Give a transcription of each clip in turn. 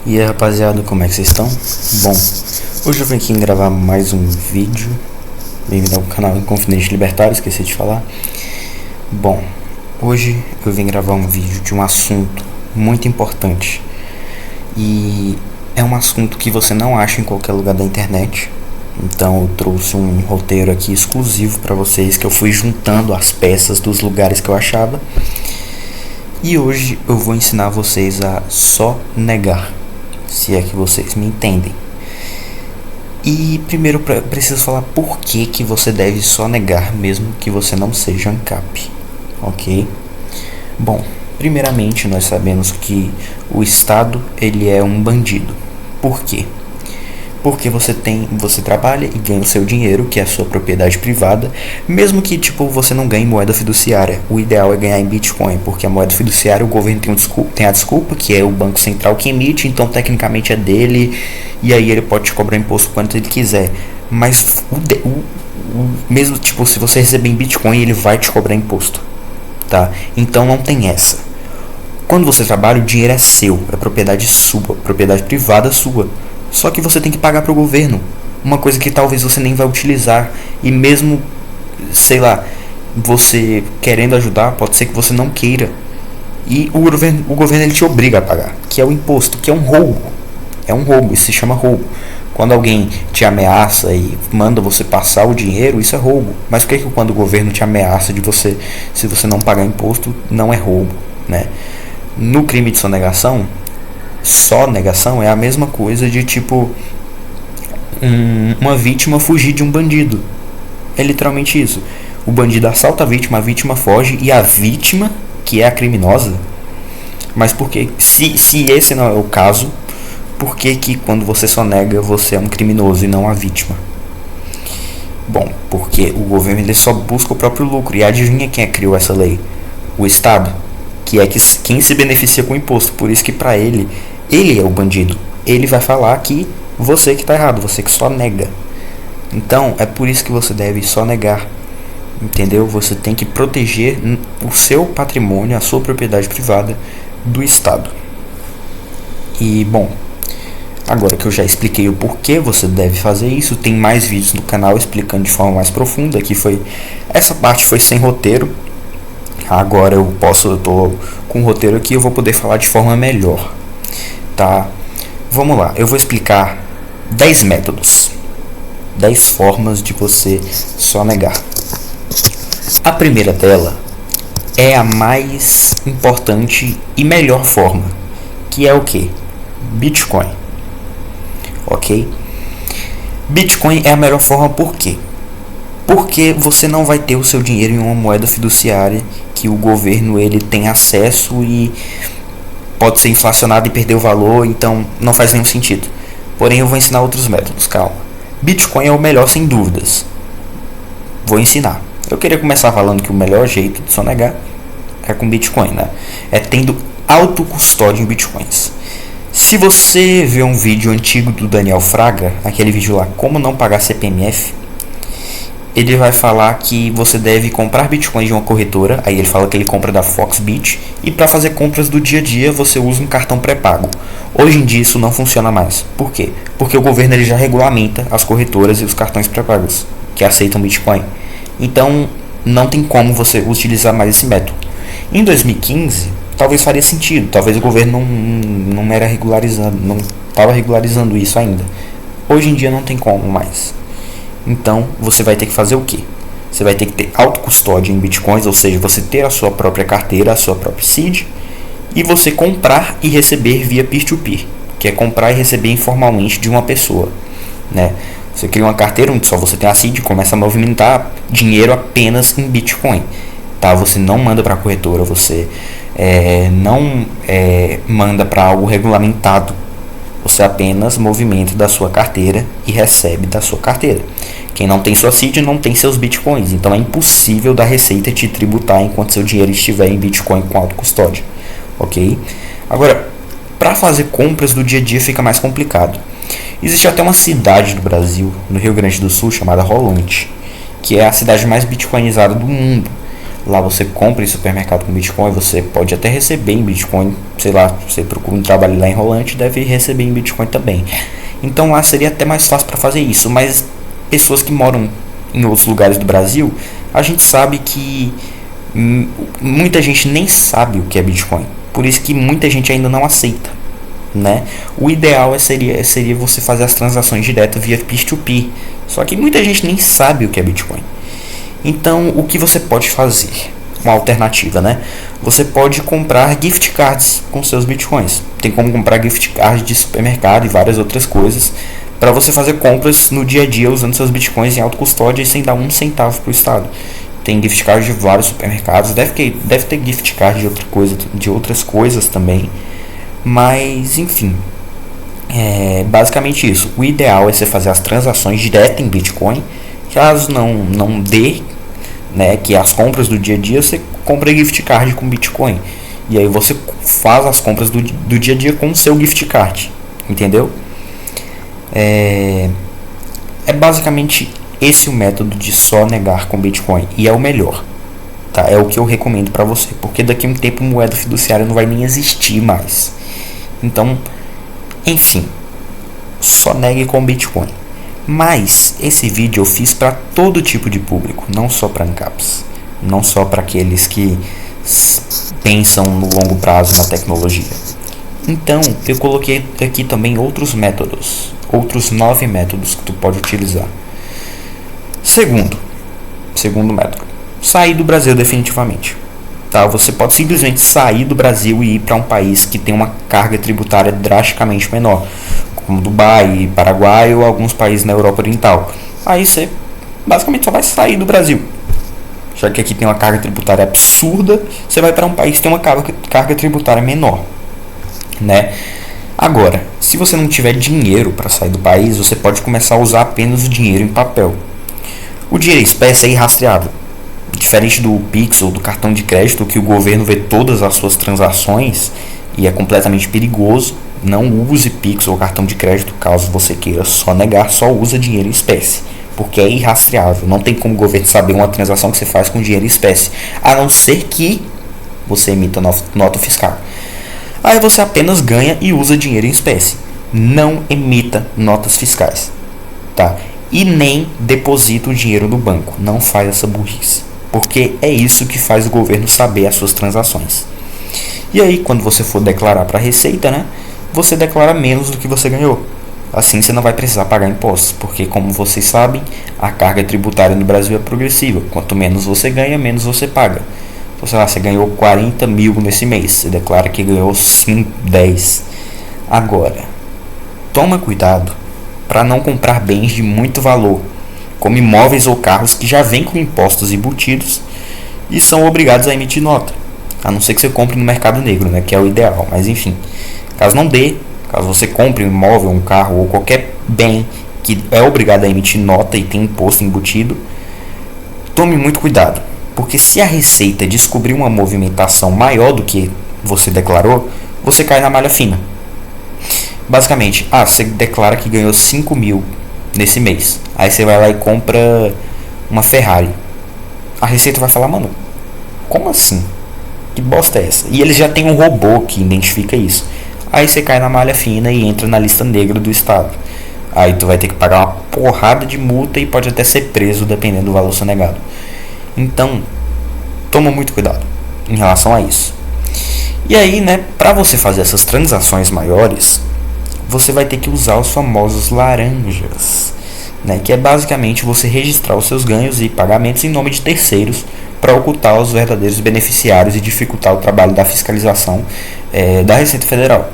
E aí rapaziada, como é que vocês estão? Bom, hoje eu vim aqui gravar mais um vídeo. Bem-vindo ao canal Inconfidente Libertário, esqueci de falar. Bom, hoje eu vim gravar um vídeo de um assunto muito importante. E é um assunto que você não acha em qualquer lugar da internet. Então eu trouxe um roteiro aqui exclusivo para vocês, que eu fui juntando as peças dos lugares que eu achava. E hoje eu vou ensinar vocês a só negar, se é que vocês me entendem. E primeiro preciso falar por que você deve só negar, mesmo que você não seja ANCAP, ok? Bom, primeiramente nós sabemos que o Estado ele é um bandido. Por quê? Porque você trabalha e ganha o seu dinheiro, que é a sua propriedade privada, mesmo que você não ganhe moeda fiduciária. O ideal é ganhar em Bitcoin, porque a moeda fiduciária o governo tem a desculpa, que é o Banco Central que emite, então tecnicamente é dele, e aí ele pode te cobrar imposto quanto ele quiser. Mas mesmo se você receber em Bitcoin, ele vai te cobrar imposto, tá? Então não tem essa. Quando você trabalha, o dinheiro é seu, é propriedade sua, propriedade privada sua. Só que você tem que pagar para o governo, uma coisa que talvez você nem vai utilizar. E mesmo, você querendo ajudar, pode ser que você não queira. E o governo ele te obriga a pagar, que é o imposto, que é um roubo. É um roubo, isso se chama roubo. Quando alguém te ameaça e manda você passar o dinheiro, isso é roubo. Mas por que quando o governo te ameaça de você, se você não pagar imposto, não é roubo, né? No crime de sonegação, só negação é a mesma coisa de uma vítima fugir de um bandido. É literalmente isso. O bandido assalta a vítima foge, e a vítima, que é a criminosa. Mas por que, se esse não é o caso, por que quando você só nega, você é um criminoso e não a vítima? Bom, porque o governo ele só busca o próprio lucro. E adivinha quem criou essa lei? O Estado, que é quem se beneficia com o imposto. Por isso que para ele é o bandido. Ele vai falar que você que está errado, você que só nega. Então é por isso que você deve só negar, entendeu? Você tem que proteger o seu patrimônio, a sua propriedade privada do Estado. E bom, agora que eu já expliquei o porquê você deve fazer isso, tem mais vídeos no canal explicando de forma mais profunda. Essa parte foi sem roteiro. Agora eu tô com o roteiro aqui, eu vou poder falar de forma melhor, tá? Vamos lá, eu vou explicar 10 métodos, 10 formas de você só negar. A primeira dela é a mais importante e melhor forma, que é o que? Bitcoin, ok? Bitcoin é a melhor forma por quê? Porque você não vai ter o seu dinheiro em uma moeda fiduciária que o governo ele tem acesso e pode ser inflacionado e perder o valor, então não faz nenhum sentido. Porém eu vou ensinar outros métodos, calma. Bitcoin é o melhor sem dúvidas. Vou ensinar. Eu queria começar falando que o melhor jeito de sonegar é com Bitcoin, né? É tendo autocustódia em Bitcoins. Se você vê um vídeo antigo do Daniel Fraga, aquele vídeo lá, como não pagar CPMF, ele vai falar que você deve comprar Bitcoin de uma corretora. Aí ele fala que ele compra da Foxbit. E para fazer compras do dia a dia você usa um cartão pré-pago. Hoje em dia isso não funciona mais. Por quê? Porque o governo ele já regulamenta as corretoras e os cartões pré-pagos que aceitam Bitcoin. Então não tem como você utilizar mais esse método. Em 2015 talvez faria sentido. Talvez o governo não era regularizando, não estava regularizando isso ainda. Hoje em dia não tem como mais. Então, você vai ter que fazer o quê? Você vai ter que ter autocustódia em Bitcoins, ou seja, você ter a sua própria carteira, a sua própria seed, e você comprar e receber via peer-to-peer, que é comprar e receber informalmente de uma pessoa, né? Você cria uma carteira onde só você tem a seed e começa a movimentar dinheiro apenas em Bitcoin, tá? Você não manda para a corretora, você não manda para algo regulamentado. Você apenas movimenta da sua carteira e recebe da sua carteira. Quem não tem sua seed não tem seus bitcoins. Então é impossível da Receita te tributar enquanto seu dinheiro estiver em Bitcoin com autocustódia. Ok? Agora, para fazer compras do dia a dia fica mais complicado. Existe até uma cidade do Brasil, no Rio Grande do Sul, chamada Rolante, que é a cidade mais bitcoinizada do mundo. Lá você compra em supermercado com Bitcoin, você pode até receber em Bitcoin, sei lá, você procura um trabalho lá enrolante, deve receber em Bitcoin também. Então lá seria até mais fácil para fazer isso, mas pessoas que moram em outros lugares do Brasil, a gente sabe que muita gente nem sabe o que é Bitcoin, por isso que muita gente ainda não aceita, né? O ideal seria você fazer as transações direto via P2P, só que muita gente nem sabe o que é Bitcoin. Então, o que você pode fazer? Uma alternativa, né? Você pode comprar gift cards com seus bitcoins. Tem como comprar gift cards de supermercado e várias outras coisas para você fazer compras no dia a dia usando seus bitcoins em autocustódia e sem dar um centavo para o Estado. Tem gift cards de vários supermercados, deve ter gift card de outras coisas também. Mas, enfim, é basicamente isso. O ideal é você fazer as transações direto em Bitcoin. Caso não dê, né, que as compras do dia a dia, você compra gift card com Bitcoin. E aí você faz as compras do dia a dia com o seu gift card. Entendeu? É basicamente esse o método de só negar com Bitcoin. E é o melhor. Tá? É o que eu recomendo para você. Porque daqui a um tempo moeda fiduciária não vai nem existir mais. Então, enfim, só negue com Bitcoin. Mas esse vídeo eu fiz para todo tipo de público, não só para ANCAPs, não só para aqueles que pensam no longo prazo na tecnologia. Então, eu coloquei aqui também outros métodos, outros 9 métodos que tu pode utilizar. Segundo método, sair do Brasil definitivamente. Tá? Você pode simplesmente sair do Brasil e ir para um país que tem uma carga tributária drasticamente menor, como Dubai, Paraguai ou alguns países na Europa Oriental. Aí você basicamente só vai sair do Brasil. Já que aqui tem uma carga tributária absurda, você vai para um país que tem uma carga tributária menor, né? Agora, se você não tiver dinheiro para sair do país, você pode começar a usar apenas o dinheiro em papel. O dinheiro em espécie é irrastreável. Diferente do Pix ou do cartão de crédito, que o governo vê todas as suas transações e é completamente perigoso, não use Pix ou cartão de crédito caso você queira só negar, só usa dinheiro em espécie, porque é irrastreável. Não tem como o governo saber uma transação que você faz com dinheiro em espécie, a não ser que você emita nota fiscal. Aí você apenas ganha e usa dinheiro em espécie. Não emita notas fiscais, tá? E nem deposita o dinheiro no banco. Não faz essa burrice, porque é isso que faz o governo saber as suas transações. E aí, quando você for declarar para a Receita, né, você declara menos do que você ganhou. Assim você não vai precisar pagar impostos, porque, como vocês sabem, a carga tributária no Brasil é progressiva. Quanto menos você ganha, menos você paga. Então, sei lá, você ganhou 40 mil nesse mês, você declara que ganhou 5, 10. Agora, toma cuidado para não comprar bens de muito valor, como imóveis ou carros que já vêm com impostos embutidos e são obrigados a emitir nota. A não ser que você compre no mercado negro, né, que é o ideal. Mas enfim, caso não dê, caso você compre um imóvel, um carro ou qualquer bem que é obrigado a emitir nota e tem imposto embutido, tome muito cuidado. Porque se a Receita descobrir uma movimentação maior do que você declarou, você cai na malha fina. Basicamente, você declara que ganhou 5 mil nesse mês. Aí você vai lá e compra uma Ferrari. A Receita vai falar, mano, como assim? Que bosta é essa? E eles já têm um robô que identifica isso. Aí você cai na malha fina e entra na lista negra do Estado. Aí tu vai ter que pagar uma porrada de multa e pode até ser preso dependendo do valor sonegado. Então, toma muito cuidado em relação a isso. E aí, né, para você fazer essas transações maiores, você vai ter que usar os famosos laranjas, né, que é basicamente você registrar os seus ganhos e pagamentos em nome de terceiros para ocultar os verdadeiros beneficiários e dificultar o trabalho da fiscalização da Receita Federal.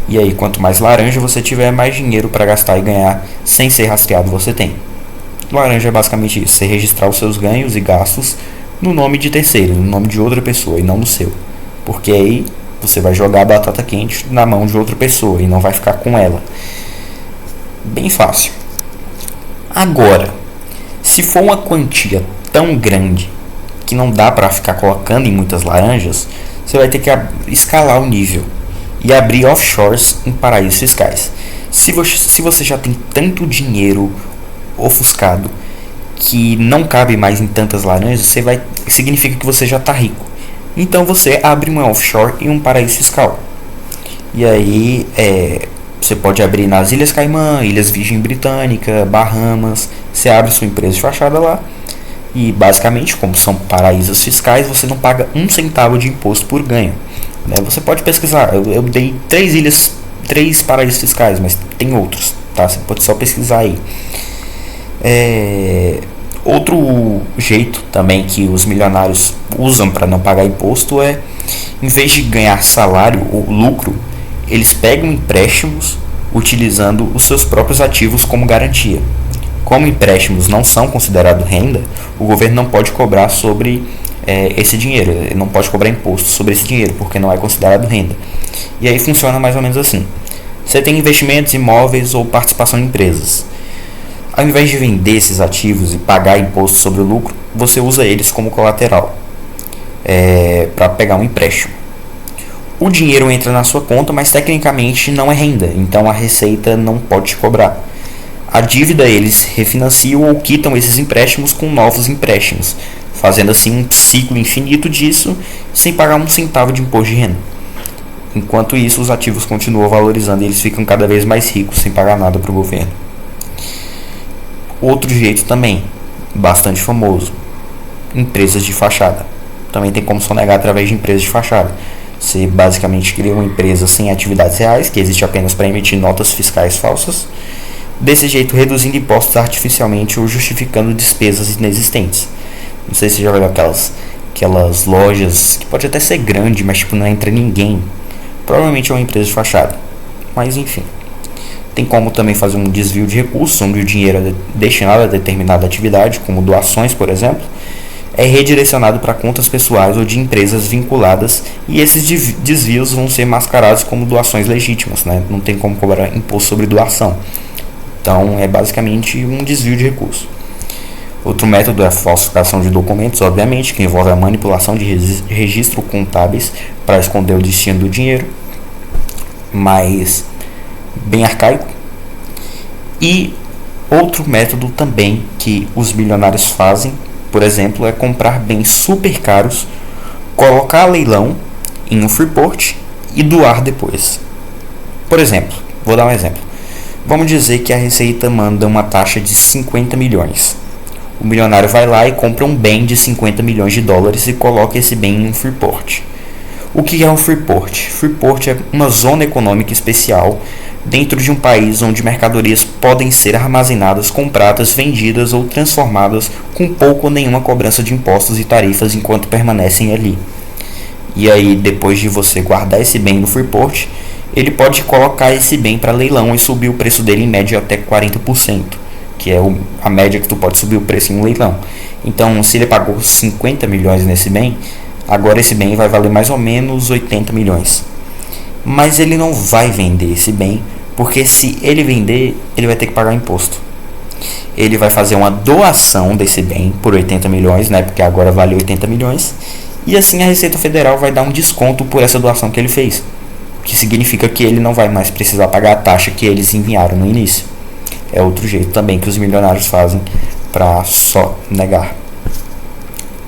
E aí, quanto mais laranja você tiver, mais dinheiro para gastar e ganhar sem ser rastreado você tem. Laranja é basicamente isso, você registrar os seus ganhos e gastos no nome de terceiro, no nome de outra pessoa e não no seu. Porque aí você vai jogar a batata quente na mão de outra pessoa e não vai ficar com ela. Bem fácil. Agora, se for uma quantia tão grande que não dá para ficar colocando em muitas laranjas, você vai ter que escalar o nível e abrir offshores em paraísos fiscais. Se você já tem tanto dinheiro ofuscado que não cabe mais em tantas laranjas, significa que você já está rico. Então você abre uma offshore e um paraíso fiscal. E aí você pode abrir nas Ilhas Caimã, Ilhas Virgem Britânica, Bahamas. Você abre sua empresa de fachada lá. E basicamente, como são paraísos fiscais, você não paga um centavo de imposto por ganho. Você pode pesquisar. Eu dei 3 paraísos fiscais, mas tem outros, tá? Você pode só pesquisar aí. Outro jeito também que os milionários usam para não pagar imposto é, em vez de ganhar salário ou lucro, eles pegam empréstimos utilizando os seus próprios ativos como garantia. Como empréstimos não são considerados renda, o governo não pode cobrar sobre esse dinheiro, ele não pode cobrar imposto sobre esse dinheiro, porque não é considerado renda. E aí funciona mais ou menos assim. Você tem investimentos, imóveis ou participação em empresas. Ao invés de vender esses ativos e pagar imposto sobre o lucro, você usa eles como colateral para pegar um empréstimo. O dinheiro entra na sua conta, mas tecnicamente não é renda, então a Receita não pode te cobrar. A dívida eles refinanciam ou quitam esses empréstimos com novos empréstimos, fazendo assim um ciclo infinito disso, sem pagar um centavo de imposto de renda. Enquanto isso, os ativos continuam valorizando e eles ficam cada vez mais ricos sem pagar nada para o governo. Outro jeito também, bastante famoso, empresas de fachada. Também tem como sonegar através de empresas de fachada. Você basicamente cria uma empresa sem atividades reais, que existe apenas para emitir notas fiscais falsas, desse jeito reduzindo impostos artificialmente ou justificando despesas inexistentes. Não sei se você já viu aquelas lojas que pode até ser grande, mas tipo não entra ninguém. Provavelmente é uma empresa de fachada, mas enfim. Tem como também fazer um desvio de recursos, onde o dinheiro é destinado a determinada atividade, como doações, por exemplo, é redirecionado para contas pessoais ou de empresas vinculadas, e esses desvios vão ser mascarados como doações legítimas, né? Não tem como cobrar imposto sobre doação. Então é basicamente um desvio de recursos. Outro método é a falsificação de documentos, obviamente, que envolve a manipulação de registros contábeis para esconder o destino do dinheiro, mas bem arcaico. E outro método também que os milionários fazem, por exemplo, é comprar bens super caros, colocar a leilão em um Freeport e doar depois. Por exemplo, vou dar um exemplo. Vamos dizer que a Receita manda uma taxa de 50 milhões. O milionário vai lá e compra um bem de 50 milhões de dólares e coloca esse bem em um Freeport. O que é um Freeport? Freeport é uma zona econômica especial dentro de um país onde mercadorias podem ser armazenadas, compradas, vendidas ou transformadas com pouco ou nenhuma cobrança de impostos e tarifas enquanto permanecem ali. E aí, depois de você guardar esse bem no Freeport, ele pode colocar esse bem para leilão e subir o preço dele em média até 40%, que é a média que tu pode subir o preço em um leilão. Então, se ele pagou 50 milhões nesse bem, agora esse bem vai valer mais ou menos 80 milhões. Mas ele não vai vender esse bem, porque se ele vender, ele vai ter que pagar imposto. Ele vai fazer uma doação desse bem por 80 milhões, né, porque agora vale 80 milhões, e assim a Receita Federal vai dar um desconto por essa doação que ele fez, o que significa que ele não vai mais precisar pagar a taxa que eles enviaram no início. É outro jeito também que os milionários fazem para só negar.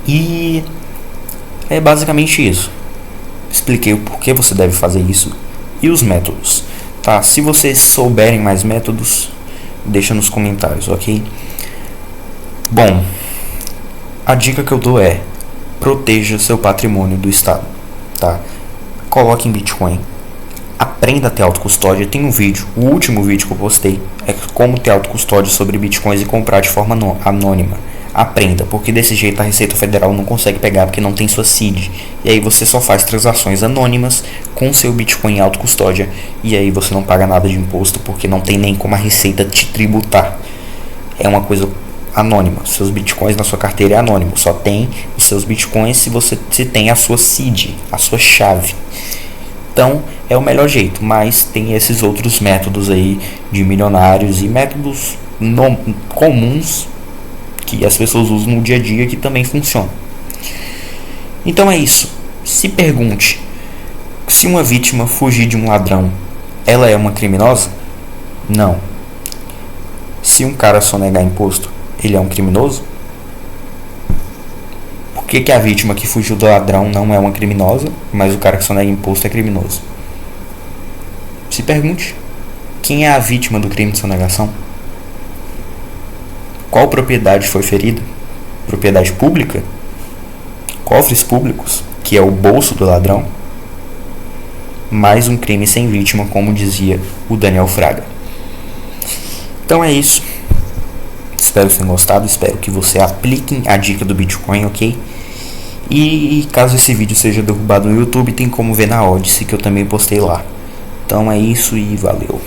E é basicamente isso. Expliquei o porquê você deve fazer isso e os métodos. Tá? Se vocês souberem mais métodos, deixa nos comentários, ok? Bom, a dica que eu dou é: proteja seu patrimônio do Estado. Tá? Coloque em Bitcoin. Aprenda a ter autocustódia. Tem um vídeo, o último vídeo que eu postei é como ter autocustódia sobre Bitcoins e comprar de forma anônima. Aprenda, porque desse jeito a Receita Federal não consegue pegar porque não tem sua seed. E aí você só faz transações anônimas com seu Bitcoin em autocustódia. E aí você não paga nada de imposto porque não tem nem como a Receita te tributar. É uma coisa anônima. Seus Bitcoins na sua carteira é anônimo. Só tem os seus Bitcoins se tem a sua seed, a sua chave. Então é o melhor jeito, mas tem esses outros métodos aí de milionários e métodos comuns que as pessoas usam no dia a dia que também funcionam. Então é isso. Se pergunte: se uma vítima fugir de um ladrão, ela é uma criminosa? Não. Se um cara sonegar imposto, ele é um criminoso? Por que a vítima que fugiu do ladrão não é uma criminosa, mas o cara que sonega imposto é criminoso? Se pergunte, quem é a vítima do crime de sonegação? Qual propriedade foi ferida? Propriedade pública? Cofres públicos, que é o bolso do ladrão? Mais um crime sem vítima, como dizia o Daniel Fraga. Então é isso. Espero que vocês tenham gostado. Espero que você apliquem a dica do Bitcoin, ok? E caso esse vídeo seja derrubado no YouTube, tem como ver na Odyssey, que eu também postei lá. Então é isso e valeu.